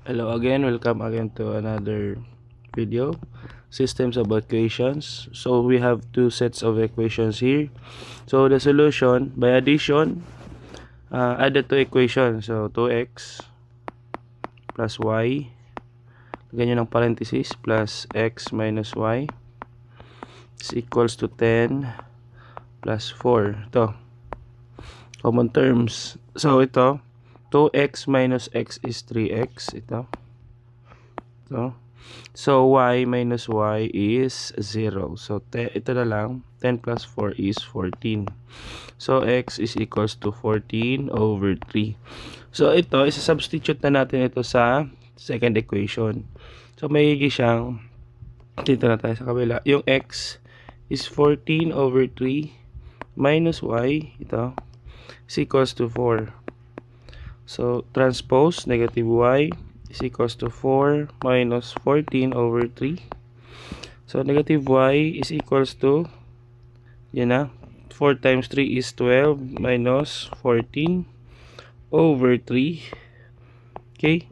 Hello again, welcome again to another video, systems of equations. So we have two sets of equations here. So the solution by addition, add the two equations. So 2x plus y, ganyan ng parenthesis, plus x minus y is equals to 10 plus 4. Ito, common terms. So ito, 2x minus x is 3x. Ito. So y minus y is 0. So ito na lang, 10 plus 4 is 14. So x is equals to 14 over 3. So ito, isa-substitute na natin ito sa second equation. So mayigi siyang, dito na tayo sa kabila, yung x is 14 over 3 minus y, ito, is equals to 4. So transpose negative y is equals to 4 minus 14 over 3. So negative y is equals to, yun na, 4 times 3 is 12 minus 14 over 3. Okay.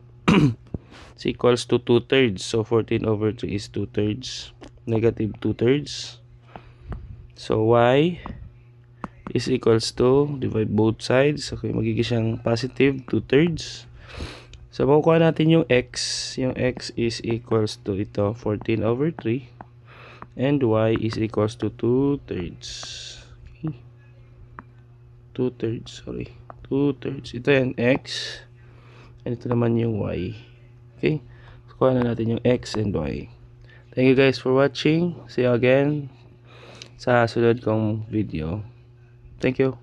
It's equals to 2/3. So 14 over 3 is 2/3. Negative 2/3. So y is equals to, divide both sides. Okay, magiging siyang positive 2/3. So makukuha natin yung x. Yung x is equals to ito, 14 over 3. And y is equals to 2/3. Okay. 2/3, sorry. 2/3. Ito yan, x. And ito naman yung y. Okay. So kuha na natin yung x and y. Thank you guys for watching. See you again sa sunod kong video. Thank you.